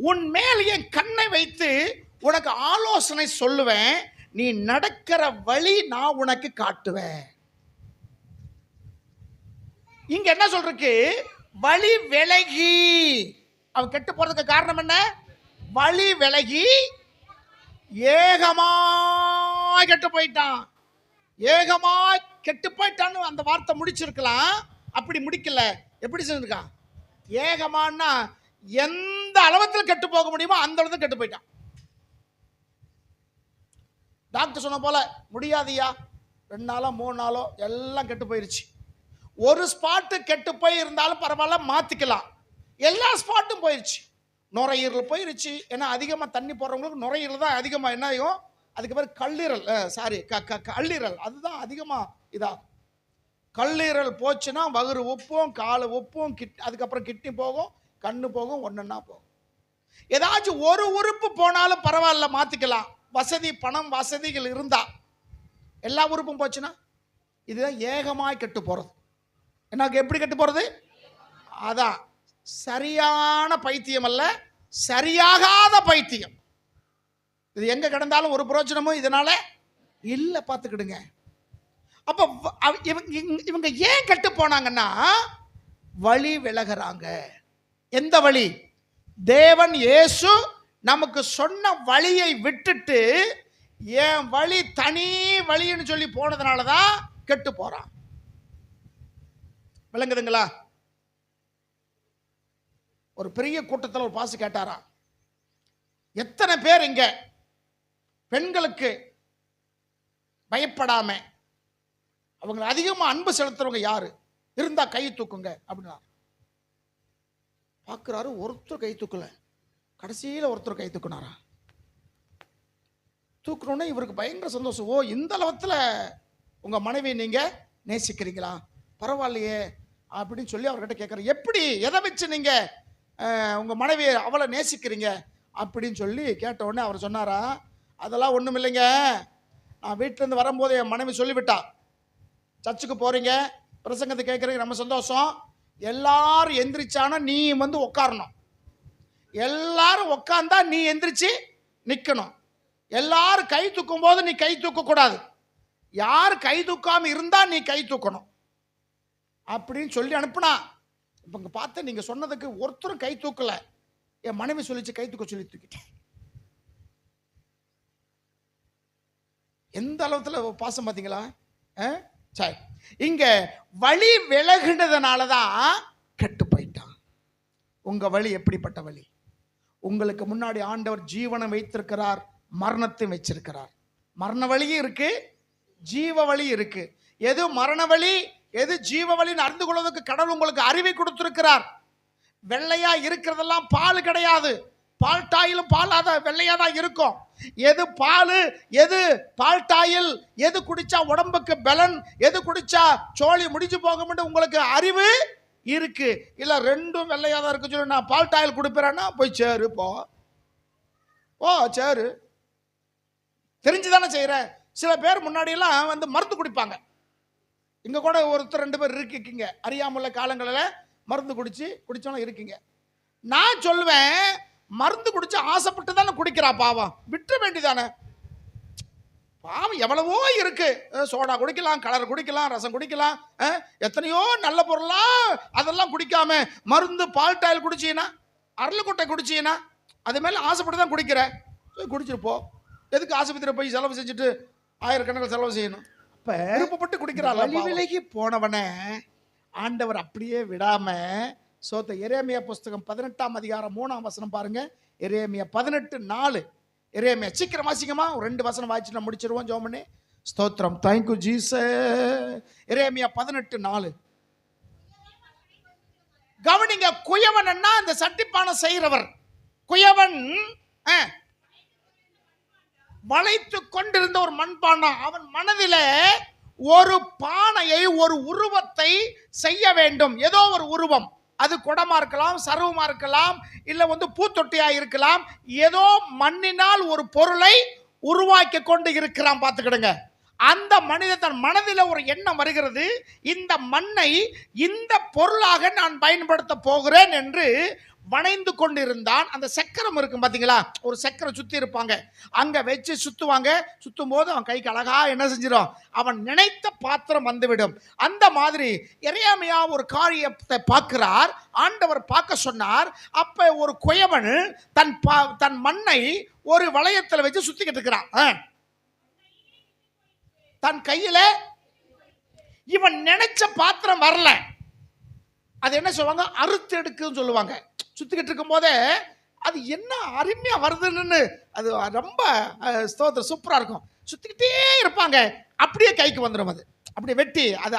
உன் மேல் என் கண்ணை வைத்து உனக்கு ஆலோசனை சொல்லுவேன், நீ நடக்கிற வழி நான் உனக்கு காட்டுவேன். இங்க என்ன சொல்றக்கு? வழி விலகி. அவன் கெட்டு போறதுக்கு காரணம் என்ன? வழி விலகி ஏகமாய் கெட்டு போயிட்டான். ஏகமாய் கெட்டு போயிட்டான்னு அந்த வார்த்தை முடிச்சிருக்கலாம், அப்படி முடிக்கல. எப்படி செஞ்சிருக்கான்? ஏகமானா எந்த அளவத்தில் கெட்டு போக முடியுமோ அந்த அளவுக்கு கெட்டு போயிட்டான். டாக்டர் சொன்ன போல முடியாதியா, 2 நாளோ 3 நாளோ எல்லாம் கெட்டு போயிருச்சு. ஒரு ஸ்பாட்டு கெட்டு போய் இருந்தாலும் பரவாயில்ல, மாத்திக்கலாம். எல்லா ஸ்பாட்டும் போயிருச்சு. நுரையீரல் போயிருச்சு. ஏன்னா அதிகமாக தண்ணி போடுறவங்களுக்கு நுரையீரல் தான் அதிகமாக என்ன ஆகும்? அதுக்கு பேர் கல்லீரல், சாரி கல்லீரல், அதுதான் அதிகமாக இதாகும். கல்லீரல் போச்சுன்னா வகுறு உப்பும், காலு உப்பும், அதுக்கப்புறம் கிட்னி போகும், கண்ணு போகும், ஒன்றுன்னா போகும். ஏதாச்சும் ஒரு உறுப்பு போனாலும் பரவாயில்ல, மாற்றிக்கலாம். வசதி, பணம், வசதிகள் இருந்தா. எல்லா உறுப்பும் போச்சுன்னா இதுதான் ஏகமாய் கெட்டு போகிறது. எனக்கு எப்படி கெட்டு போகிறது? அதான் சரியான பைத்தியம் அல்ல, சரியாகாத பைத்தியம். இது எங்க கிடந்தாலும் ஒரு பிரயோஜனமும் இதனால இல்லை, பார்த்துக்கிடுங்க. அப்ப இவங்க ஏன் கெட்டு போனாங்கன்னா, வழி விலகுறாங்க. எந்த வழி? தேவன் இயேசு நமக்கு சொன்ன வழியை விட்டுட்டு என் வழி தனி வழின்னு சொல்லி போனதுனாலதான் கெட்டு போறான். விளங்குதுங்களா? ஒரு பெரிய கூட்டத்தில் ஒரு பாசு கேட்டாராம், எத்தனை பேர் இங்க பெண்களுக்கு பயப்படாம அவங்க அதிகமா அன்பு செலுத்துறவங்க யாரு இருந்தா கை தூக்குங்க அப்படின்னா. பார்க்கிறாரு, ஒருத்தர் கை தூக்கல. கடைசியில் ஒருத்தர் கை தூக்குனாரா. தூக்கணுன்னே இவருக்கு பயங்கர சந்தோஷம். ஓ, இந்த அளவுல உங்க மனைவி நீங்க நேசிக்கிறீங்களா? பரவாயில்லையே அப்படின்னு சொல்லி அவர்கிட்ட கேட்குறாரு. எப்படி, எதை வச்சு நீங்க உங்க மனைவி அவளை நேசிக்கிறீங்க அப்படின்னு சொல்லி கேட்ட உடனே அவர் சொன்னாரா, அதெல்லாம் ஒன்றும் இல்லைங்க, நான் வீட்டிலேருந்து வரும்போது என் மனைவி சொல்லிவிட்டா, சர்ச்சுக்கு போறீங்க, பிரசங்கத்தை கேட்குறீங்க, நம்ம சந்தோஷம், எல்லாரும் எந்திரிச்சானா நீ வந்து உட்காரணும், எல்லாரும் உட்கார்ந்தா நீ எந்திரிச்சு நிற்கணும், எல்லாரும் கை தூக்கும் போது நீ கை தூக்கக்கூடாது, யார் கை தூக்காம இருந்தா நீ கை தூக்கணும் அப்படின்னு சொல்லி அனுப்புனா. இப்போ இங்கே பார்த்து நீங்கள் சொன்னதுக்கு ஒருத்தரும் கை தூக்கல. என் மனைவி சொல்லிச்சு கை தூக்க சொல்லி தூக்கிட்டேன். எந்த அளவுல பாசம் பார்த்தீங்களா? சரி, இங்க வழி விலகினதுனால தான் கெட்டு போயிட்டான். உங்க வழி எப்படிப்பட்ட வழி? உங்களுக்கு முன்னாடி ஆண்டவர் ஜீவனை வைத்திருக்கிறார், மரணத்தை வச்சிருக்கிறார். மரண வழியும் இருக்கு, ஜீவ வழி இருக்கு. எது மரண வழி, எது ஜீவ வழின்னு அறிந்து கொள்வதற்கு கடவுள் உங்களுக்கு அறிவை கொடுத்திருக்கிறார். வெள்ளையா இருக்கிறதெல்லாம் பால் கிடையாது. பால் டாயிலும் பாலாத வெள்ளையா தான் இருக்கும். எது பால், எது பால் டாயில், எது குடிச்சா உடம்புக்கு பலன், எது குடிச்சா சோழி முடிஞ்சு போகும் உங்களுக்கு அறிவு இருக்கு. இல்ல ரெண்டும் வெள்ளையா தான் இருக்கு சொல்லி நான் பால் டாயில் கொடுப்பேன்னா போய் சேரு போ. ஓ சேரு, தெரிஞ்சுதானே செய்யற. சில பேர் முன்னாடியெல்லாம் வந்து மருந்து குடிப்பாங்க. இங்க கூட ஒருத்தர் 2 பேர் இருக்கீங்க, அறியாமுள்ள காலங்களில் மருந்து குடிச்சவங்க இருக்கீங்க. நான் சொல்லுவேன், மருந்து குடிச்சு ஆசைப்பட்டு தானே குடிக்கிறா பாவம், விட்டுற வேண்டியதானே. பாவம் எவ்வளவோ இருக்கு, சோடா குடிக்கலாம், கலர் குடிக்கலாம், ரசம் குடிக்கலாம், எத்தனையோ நல்ல பொருளா அதெல்லாம் குடிக்காம மருந்து பால் டாயில் குடிச்சீங்கன்னா, அரளிக்கொட்டை குடிச்சீங்கன்னா, அது மேல ஆசைப்பட்டு தான் குடிக்கிற, குடிச்சிருப்போ. எதுக்கு ஆஸ்பத்திரி போய் செலவு செஞ்சுட்டு ஆயிரக்கணக்கில் செலவு செய்யணும்? அப்ப விருப்பப்பட்டு குடிக்கிறாள். வழி விலகி போனவனை ஆண்டவர் அப்படியே விடாம சோத்த எரேமியா புஸ்தகம் 18ஆம் அதிகாரம் 3ஆம் வசனம் பாருங்க. எரேமியா 18:4. எரேமியா சீக்கிரம் வாசிக்கமா, ஒரு 2 வசனம் வாசிச்சு நான் முடிச்சிருவோம் ஜெபம் பண்ணி. ஸ்தோத்திரம், தேங்க்யூ ஜீசஸ். எரேமியா 18:4 கவனிங்க. குயவன்னா அந்த சட்டிப்பானை செய்கிறவர். குயவன் வளைத்து கொண்டிருந்த ஒரு மண்பானை, அவன் மனதில ஒரு பானையை, ஒரு உருவத்தை செய்ய வேண்டும். ஏதோ ஒரு உருவம், அது குடமா இருக்கலாம், சருவமா இருக்கலாம், இல்ல பூத்தொட்டியா இருக்கலாம். ஏதோ மண்ணினால் ஒரு பொருளை உருவாக்கி கொண்டு இருக்கிறான். பார்த்துக்கிடுங்க. அந்த மனிதன் தன் மனதில் ஒரு எண்ணம் வருகிறது, இந்த மண்ணை இந்த பொருளாக நான் பயன்படுத்த போகிறேன் என்று வணைந்து கொண்டிருந்தான். அந்த சக்கரம் இருக்கும் பார்த்தீங்களா, ஒரு சக்கரம் சுற்றி இருப்பாங்க, அங்கே வச்சு சுற்றுவாங்க. சுற்றும் போது அவன் கைக்கு அழகா என்ன செஞ்சிடும், அவன் நினைத்த பாத்திரம் வந்துவிடும். அந்த மாதிரி எரேமியா ஒரு காரியத்தை பார்க்கிறார். ஆண்டவர் பார்க்க சொன்னார். அப்ப ஒரு குயவன் தன் மண்ணை ஒரு வளையத்தில் வச்சு சுத்திக்கிட்டு இருக்கிறான். தன் கையில இவன் நினைச்ச பாத்திரம் வரல. அது என்ன சொல்லுவாங்க, அறுத்து எடுக்குன்னு சொல்லுவாங்க. சுத்திக்கிட்டு இருக்கும் போதே அது என்ன அருமையா வருதுன்னு, அது ரொம்ப ஸ்தோத்திரம் சூப்பரா இருக்கும். சுத்திக்கிட்டே இருப்பாங்க, அப்படியே கைக்கு வந்துடும். அது அப்படியே வெட்டி அது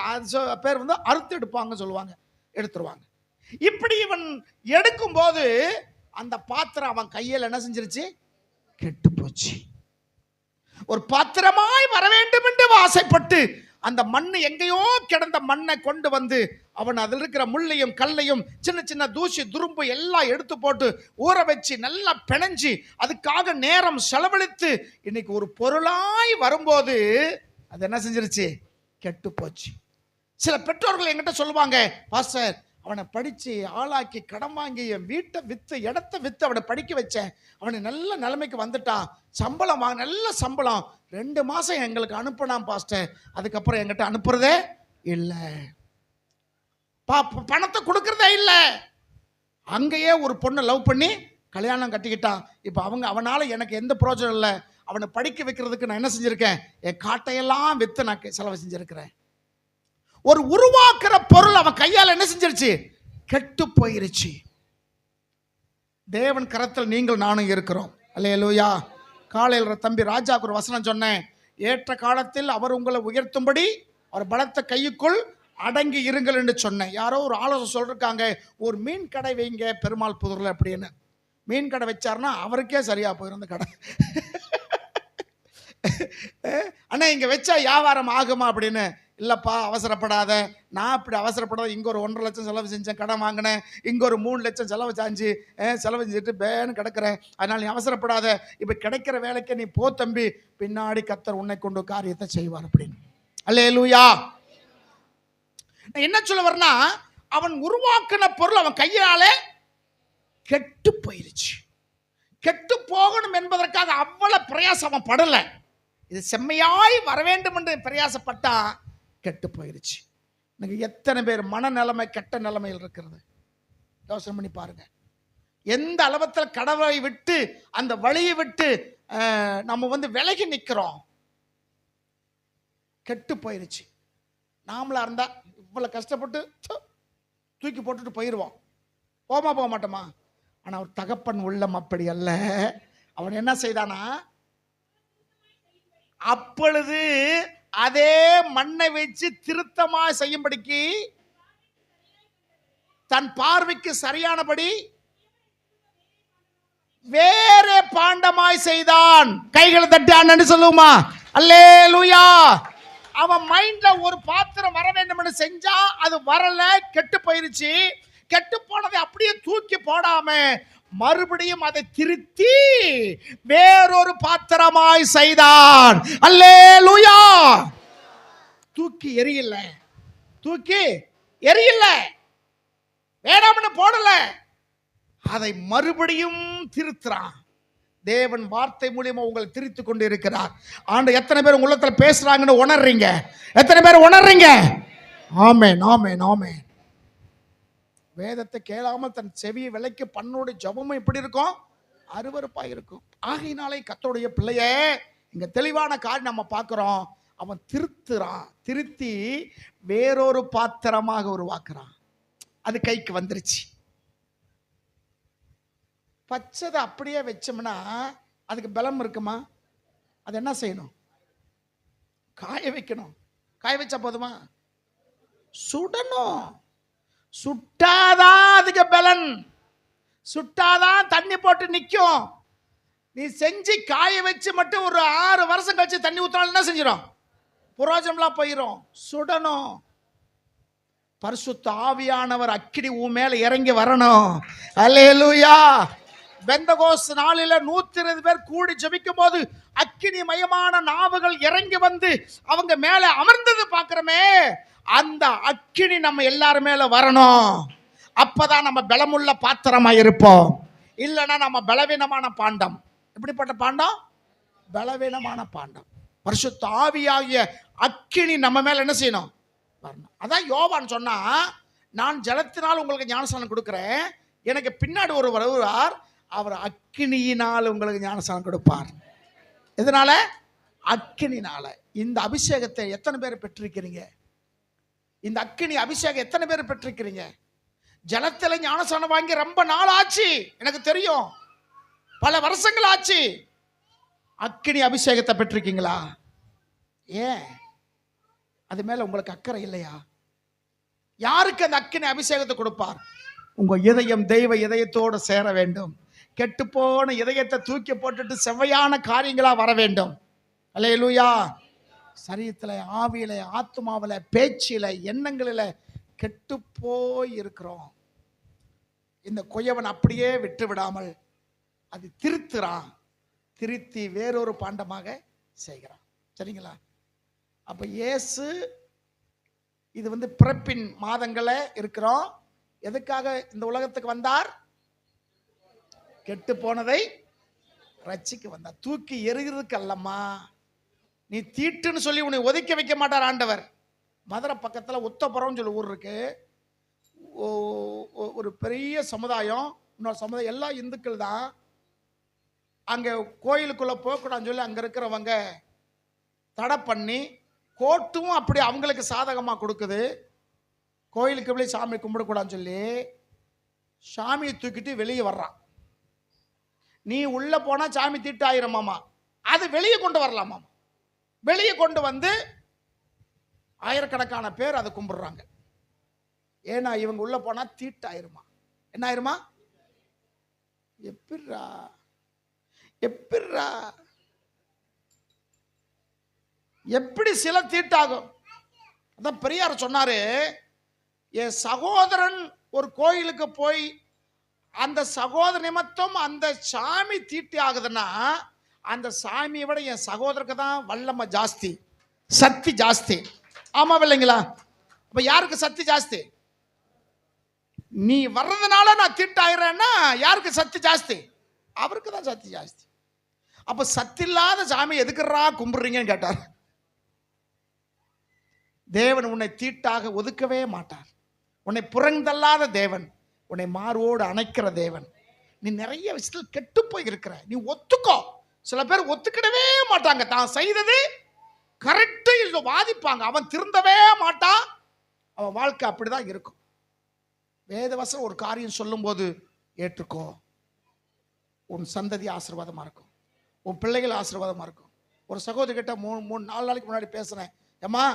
பேர் அறுத்து எடுப்பாங்க சொல்லுவாங்க, எடுத்துருவாங்க. இப்படி இவன் எடுக்கும் போது அந்த பாத்திரம் அவன் கையில் என்ன செஞ்சிருச்சு, கெட்டு போச்சு. ஒரு பாத்திரமாய் வர வேண்டும் என்று ஆசைப்பட்டு அந்த மண்ணு எங்கேயோ கிடந்த மண்ணை கொண்டு வந்து அவன் அதில் இருக்கிற முள்ளையும் கல்லையும் சின்ன சின்ன தூசி துரும்பு எல்லாம் எடுத்து போட்டு ஊற வச்சு நல்லா பிணைஞ்சி அதுக்காக நேரம் செலவழித்து இன்னைக்கு ஒரு பொருளாய் வரும்போது அது என்ன செஞ்சிருச்சு, கெட்டு போச்சு. சில பெற்றோர்கள் என்கிட்ட சொல்லுவாங்க, பாஸ்டர் அவனை படித்து ஆளாக்கி கடன் வாங்கி என் வீட்டை விற்று இடத்தை விற்று அவனை படிக்க வச்சேன், அவனை நல்ல நிலைமைக்கு வந்துட்டான், சம்பளம் வாங்க, நல்ல சம்பளம், 2 மாதம் எங்களுக்கு அனுப்பினான் பாஸ்டர், அதுக்கப்புறம் என்கிட்ட அனுப்புறதே இல்லை, பணத்தை கொடுக்கறதே இல்லை. அங்கேயே ஒரு பொண்ணை லவ் பண்ணி கல்யாணம் கட்டிக்கிட்டான். இப்போ அவனால் எனக்கு எந்த பிரோஜனம் இல்லை, அவனை படிக்க வைக்கிறதுக்கு நான் என்ன செஞ்சுருக்கேன், என் காட்டையெல்லாம் விற்று நான் செலவு செஞ்சுருக்கிறேன். ஒரு உருவாக்குற பொருள் அவன் கையால் என்ன செஞ்சிருச்சு, கெட்டு போயிருச்சு. தேவன் கரத்தில் நீங்கள் நானும் இருக்கிறோம். அல்லேலூயா. காலையில் தம்பி ராஜாக்கு ஒரு வசனம் சொன்னேன், ஏற்ற காலத்தில் அவர் உங்களை உயர்த்தும்படி அவர் பலத்த கையுக்குள் அடங்கி இருங்கள் என்று சொன்னேன். யாரோ ஒரு ஆலோசனை சொல்லிருக்காங்க, ஒரு மீன் கடை வைங்க பெருமாள் புதூர்ல அப்படின்னு. மீன் கடை வச்சாருன்னா அவருக்கே சரியா போயிருந்த கடை. அண்ணா இங்க வச்சா வியாபாரம் ஆகுமா அப்படின்னு. இல்லைப்பா அவசரப்படாத, நான் இப்படி அவசரப்படாத, இங்கே ஒரு 1.5 லட்சம் செலவு செஞ்சேன், கடன் வாங்கினேன், இங்கே ஒரு 3 லட்சம் செலவு செஞ்சுட்டு பேன்னு கிடக்கிறேன், அதனால் நீ அவசரப்படாத, இப்போ கிடைக்கிற வேலைக்கு நீ போ தம்பி, பின்னாடி கர்த்தர் உன்னை கொண்டு காரியத்தை செய்வார் அப்படின்னு. அல்லேலூயா. என்ன சொல்ல வரனா, அவன் உருவாக்கின பொருள் அவன் கையாலே கெட்டு போயிருச்சு. கெட்டு போகணும் என்பதற்காக அவ்வளவு பிரயாசம் அவன் படலை. இது செம்மையாய் வர வேண்டும் என்று பிரயாசப்பட்டா கெட்டு போயிருச்சு. எனக்கு எத்தனை பேர் மனநிலைமை கெட்ட நிலைமையில் இருக்கிறது யோசனை பண்ணி பாருங்க. எந்த அளவத்தில் கடவுளை விட்டு அந்த வழியை விட்டு நம்ம விலகி நிற்கிறோம், கெட்டு போயிருச்சு. நாமளா இருந்தா இவ்வளவு கஷ்டப்பட்டு தூக்கி போட்டுட்டு போயிடுவோம், போக மாட்டோமா? ஆனா ஒரு தகப்பன் உள்ளம் அப்படி அல்ல. அவன் என்ன செய்தானா, அப்பொழுது அதே மண்ணை வச்சு திருத்தமா செய்யும்படிக்கு தன் பார்வைக்கு சரியானபடி வேற பாண்டமாய் செய்தான். கைகளை தட்டி ஆண்டன்னு சொல்லுமா, அல்லேலூயா. அவன் மைண்ட்ல ஒரு பாத்திரம் வர வேண்டும் என்று செஞ்சா அது வரல, கெட்டு போயிருச்சு. கெட்டு போனதை அப்படியே தூக்கி போடாம மறுபடியும் அதை திருத்தி வேறொரு பாத்திரமாய் செய்தான். அல்லேலூயா. தூக்கி எரியல, வேண்டாம்னு போடல, அதை மறுபடியும் திருத்துறான். தேவன் வார்த்தை மூலியமா உங்களை திருத்தி கொண்டு இருக்கிறார். ஆண்டு எத்தனை பேர் உங்க உள்ளத்துல பேசுறாங்கன்னு உணர்றீங்க? எத்தனை பேர் உணர்றீங்க? ஆமென், ஆமென், ஆமென். வேதத்தை கேளாமல் தன் செவியை விலைக்கு பண்ணோட ஜபமும் எப்படி இருக்கும்? அருவருப்பா இருக்கும். ஆகையினாலே கர்த்தருடைய பிள்ளையே, இங்க தெளிவான காரியம் நம்ம பார்க்கிறோம். அவன் திருத்துறான், திருத்தி வேறொரு பாத்திரமாக உருவாக்குறான். அது கைக்கு வந்துருச்சு. பச்சதை அப்படியே வச்சோம்னா அதுக்கு பலம் இருக்குமா? அது என்ன செய்யணும்? காய வைக்கணும். காய வச்சா போதுமா? சுடணும். சுட்டாதான் அதுக்கு பலன். சுட்டாதான் தண்ணி போட்டு நிற்கும். நீ செஞ்சு காய வச்சு மட்டும் ஒரு 6 வருஷம் கழிச்சு தண்ணி ஊற்றினாலும் என்ன செஞ்சிடும்? புரோஜனம்லாம் போயிடும். சுடணும். பரிசுத்த ஆவியானவர் அக்கினி உன் மேல இறங்கி வரணும். அல்லேலூயா. பெந்தகோஸ்து நாளில 120 பேர் கூடி ஜெபிக்கும் போது அக்கினி மயமான நாவுகள் இறங்கி வந்து அவங்க மேல அமர்ந்தது பார்க்கிறோமே, அந்த அக்கினி நம்ம எல்லாரும் மேல வரணும். அப்பதான் நம்ம பலமுள்ள பாத்திரமா இருப்போம். இல்லைன்னா நம்ம பலவீனமான பாண்டம். எப்படிப்பட்ட பாண்டம்? பலவீனமான பாண்டம். பரிசுத்த ஆவியாகிய அக்கினி நம்ம மேல என்ன செய்யணும்? வரணும். அதான் யோவான் சொன்னா, நான் ஜலத்தினால் உங்களுக்கு ஞானஸ்நானம் கொடுக்கிறேன், எனக்கு பின்னாடி ஒரு வருவார், அவர் அக்கினியினால் உங்களுக்கு ஞானஸ்நானம் கொடுப்பார். எதனால? அக்கினினால. இந்த அபிஷேகத்தை எத்தனை பேர் பெற்றிருக்கிறீங்க? இந்த அக்கினி அபிஷேகம் எத்தனை பேர் பெற்றிருக்கிறீங்க? ஜலத்தில் ஞானஸ்நானம் வாங்கி ரொம்ப நாள் ஆச்சு, எனக்கு தெரியும், பல வருஷங்கள் ஆச்சு. அக்கினி அபிஷேகத்தை பெற்றிருக்கீங்களா? ஏன் அது மேல உங்களுக்கு அக்கறை இல்லையா? யாருக்கு அந்த அக்கினி அபிஷேகத்தை கொடுப்பார்? உங்க இதயம் தெய்வ இதயத்தோடு சேர வேண்டும். கெட்டுப்போன இதயத்தை தூக்கி போட்டுட்டு செவ்வையான காரியங்களா வர வேண்டும். அல்லேலூயா. சரீரத்தில், ஆவியில, ஆத்மாவில, பேச்சில, எண்ணங்களில கெட்டு போய் இருக்கிறோம். இந்த கொயவன் அப்படியே விட்டு விடாமல் அது திருத்துறான். திருத்தி வேறொரு பாண்டமாக செய்கிறான். சரிங்களா? அப்ப இயேசு இது பிறப்பின் மாதங்களே இருக்கிறோம். எதுக்காக இந்த உலகத்துக்கு வந்தார்? கெட்டு போனதை ரட்சிக்க வந்தார். தூக்கி எறிகிறதுக்கு அல்லம்மா. நீ தீட்டுன்னு சொல்லி உன்னை ஒதுக்கி வைக்க மாட்டார் ஆண்டவர். மதுரை பக்கத்தில் உத்தப்புறம்னு சொல்லி ஊர் இருக்கு. ஒரு பெரிய சமுதாயம், இன்னொரு சமுதாயம், எல்லாம் இந்துக்கள் தான். அங்கே கோயிலுக்குள்ளே போகக்கூடாதுன்னு சொல்லி அங்கே இருக்கிறவங்க தடை பண்ணி, கோர்ட்டும் அப்படி அவங்களுக்கு சாதகமாக கொடுக்குது. கோயிலுக்கு போய் சாமி கும்பிடக்கூடாதுன்னு சொல்லி சாமியை தூக்கிட்டு வெளியே வர்றான். நீ உள்ளே போனால் சாமி தீட்டாயிரமாமா, அது வெளியே கொண்டு வரலாமாமா. வெளியே கொண்டு வந்து ஆயிரக்கணக்கான பேர் அதை கும்பிடுறாங்க. ஏன்னா இவங்க உள்ள போனா தீட்டாயிருமா. என்ன ஆயிருமா? எப்படிரா எப்படிரா எப்படி சில தீட்டாகும்? அதான் பெரியார் சொன்னாரு, என் சகோதரன் ஒரு கோயிலுக்கு போய் அந்த சகோதர நிமித்தம் அந்த சாமி தீட்டி ஆகுதுன்னா, அந்த சாமியை விட என் சகோதரருக்கு தான் வல்லமை ஜாஸ்தி, சக்தி ஜாஸ்தி. ஆமா இல்லைங்களா? அப்ப யாருக்கு சக்தி ஜாஸ்தி? நீ வர்றதுனால நான் தீட்டாயிரேன்னா யாருக்கு சக்தி ஜாஸ்தி? அவருக்கு தான் சக்தி ஜாஸ்தி. அப்ப சக்தி இல்லாத சாமி எதுக்குறா கும்பிடுறீங்கன்னு கேட்டார். தேவன் உன்னை தீட்டாக ஒதுக்கவே மாட்டார். உன்னை புறந்தல்லாத தேவன், உன்னை மார்வோடு அணைக்கிற தேவன். நீ நிறைய விஷயத்தில் கெட்டு போய் இருக்கிற, நீ ஒத்துக்கோ. சில பேர் ஒத்துக்கிடவே மாட்டாங்க, தான் செய்தது கரெக்டு வாதிப்பாங்க. அவன் திருந்தவே மாட்டான், அவன் வாழ்க்கை அப்படிதான் இருக்கும். வேதவசனம் ஒரு காரியம் சொல்லும் போது ஏற்றுக்கோ. உன் சந்ததி ஆசீர்வாதமா இருக்கும், உன் பிள்ளைகள் ஆசீர்வாதமா இருக்கும். ஒரு சகோதரி கிட்ட 3-4 நாளைக்கு முன்னாடி பேசுனேன். ஏமா,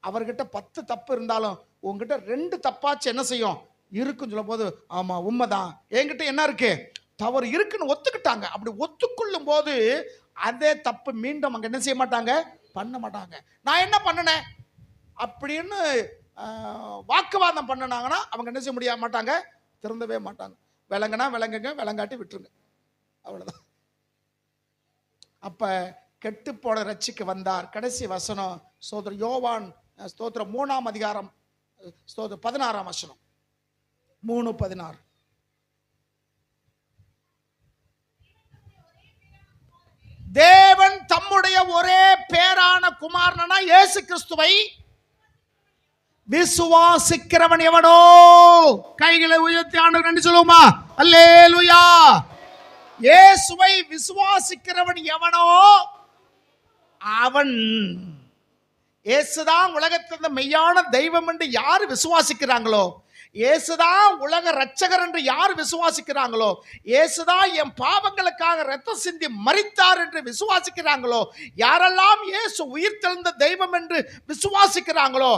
அவர்கிட்ட 10 தப்பு இருந்தாலும் உங்ககிட்ட 2 தப்பாச்சு என்ன செய்யும் இருக்குன்னு சொல்லும் போது, ஆமா உண்மைதான், என்கிட்ட என்ன இருக்கு, தவறு இருக்குன்னு ஒத்துக்கிட்டாங்க. அப்படி ஒத்துக்கொள்ளும் போது அதே தப்பு மீண்டும் அங்க என்ன செய்ய மாட்டாங்க, பண்ண மாட்டாங்க. நான் என்ன பண்ணினேன் அப்படின்னு வாக்குவாதம் பண்ணினாங்கன்னா அவங்க என்ன செய்ய முடிய மாட்டாங்க, திருந்தவே மாட்டாங்க. விளங்குனா விளங்குங்க, விளங்காட்டி விட்டுருங்க, அவ்வளவுதான். அப்ப கெட்டு போன ரட்சிக்க வந்தார். கடைசி வசனம் ஸ்தோத்திரம், யோவான் ஸ்தோத்திரம் 3ஆம் அதிகாரம் ஸ்தோத்திரம் 16ஆம் வசனம், 3:16. தேவன் தம்முடைய ஒரே பேரான குமாரனா இயேசு கிறிஸ்துவை விசுவாசிக்கிறவன் எவனோ, கைகளை உயர்த்தி ஆண்டவருக்கு நன்றி சொல்லுவோமா? அல்லேலூயா. இயேசுவை விசுவாசிக்கிறவன் எவனோ அவன், இயேசுதான் உலகத்திலிருந்து மெய்யான தெய்வம் என்று யார் விசுவாசிக்கிறாங்களோ, இயேசுதான் உலக ரட்சகர் என்று யார் விசுவாசிக்கிறாங்களோ, இயேசுதான் என் பாவங்களுக்காக இரத்தம் சிந்தி மரித்தார் என்று விசுவாசிக்கிறாங்களோ, யாரெல்லாம் இயேசு உயிர்த்தெழுந்த தெய்வம் என்று விசுவாசிக்கிறாங்களோ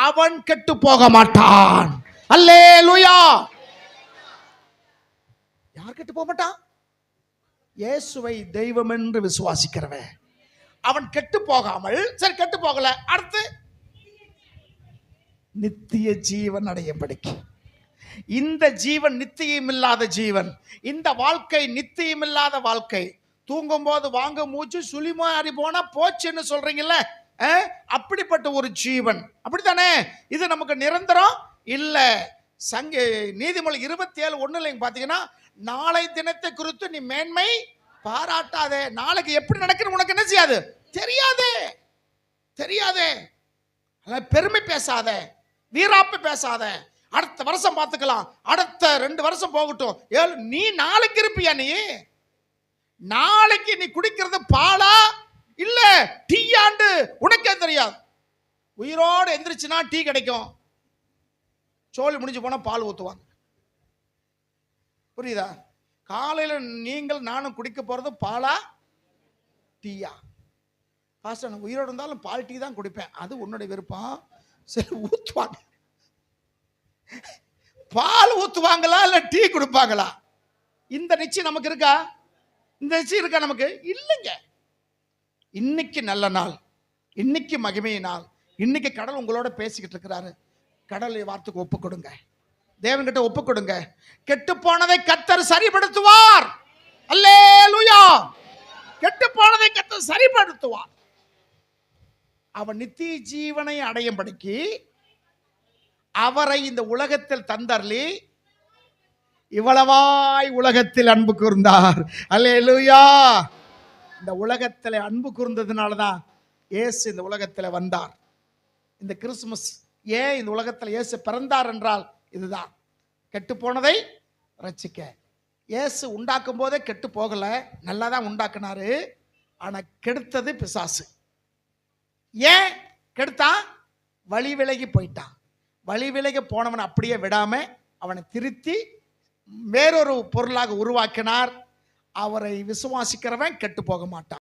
அவன் கெட்டு போக மாட்டான். அல்லேலூயா. யார் கெட்டு போக மாட்டான்? இயேசுவை தெய்வம் என்று விசுவாசிக்கிறவன் அவன் கெட்டு போகாமல், சரி கெட்டு போகல, அடுத்து நித்திய ஜீவன் அடையும்படிக்கு. இந்த ஜீவன் நித்தியம் இல்லாத ஜீவன், இந்த வாழ்க்கை நித்தியம் இல்லாத வாழ்க்கை. தூங்கும் போது வாங்க மூச்சு சுழிமாறி போனா போச்சுன்னு சொல்றீங்கல்ல, அப்படிப்பட்ட ஒரு ஜீவன். அப்படித்தானே? இது நமக்கு நிரந்தரம் இல்ல. நீதிமொழி 27:1 பாத்தீங்கன்னா, நாளை தினத்தை குறித்து நீ மேன்மை பாராட்டாதே. நாளைக்கு எப்படி நடக்குன்னு உனக்கு என்ன செய்யாது, தெரியாதே தெரியாதே. பெருமை பேசாத, வீராப்பு பேசாத. அடுத்த வருஷம் பார்த்துக்கலாம், அடுத்த 2 வருஷம் போகட்டும். நீ நாளைக்கு இருப்பியா? நீ நாளைக்கு நீ குடிக்கிறது பாலா இல்ல டீயாண்டு உனக்கே தெரியாது. உயிரோடு எந்திரிச்சுனா டீ கிடைக்கும், சோழி முடிஞ்சு போனா பால் ஊத்துவாங்க. புரியுதா? காலையில் நீங்கள் நானும் குடிக்க போறது பாலா டீயா? பாஸ்டர் நான் உயிரோடு இருந்தாலும் பால் டீ தான் குடிப்பேன். அது உன்னுடைய விருப்பம். சரி, ஊத்துவாங்க. பால் ஊத்துவாங்களா இல்ல டீ கொடுப்பாங்களா? இந்த நிச்சயம் நமக்கு இருக்கா? இந்த நிச்சயம் இருக்கா நமக்கு? இல்லைங்க. இன்னைக்கு நல்ல நாள், இன்னைக்கு மகிமை நாள். இன்னைக்கு கடல் உங்களோட பேசிக்கிட்டு இருக்கிறாரு. கடலை வார்த்தைக்கு ஒப்பு கொடுங்க, தேவன்கிட்ட ஒப்பு கொடுங்க. கெட்டு போனதை கர்த்தர் சரிப்படுத்துவார். அல்லேலூயா. கெட்டு போனதை கர்த்தர் சரிப்படுத்துவார். அவன் நித்திய ஜீவனை அடையும்படிக்கு அவரை இந்த உலகத்தில் தந்தர்லி இவ்வளவாய் உலகத்தில் அன்பு கூர்ந்தார். அல்லேலூயா. இந்த உலகத்தில் அன்பு கூர்ந்ததுனாலதான் இயேசு இந்த உலகத்தில் வந்தார். இந்த கிறிஸ்துமஸ் ஏன் இந்த உலகத்தில் இயேசு பிறந்தார் என்றால் இதுதான், கெட்டு போனதை ரட்சிக்க. இயேசு உண்டாக்கும் போதே கெட்டு போகல, நல்லா தான் உண்டாக்குனாரு. ஆனா கெடுத்தது பிசாசு. ஏன் கெடுத்தான்? வழி விலகி போயிட்டான். வழி விலகி போனவன் அப்படியே விடாம அவனை திருத்தி வேறொரு பொருளாக உருவாக்கினார். அவரை விசுவாசிக்கிறவன் கெட்டு போக மாட்டான்.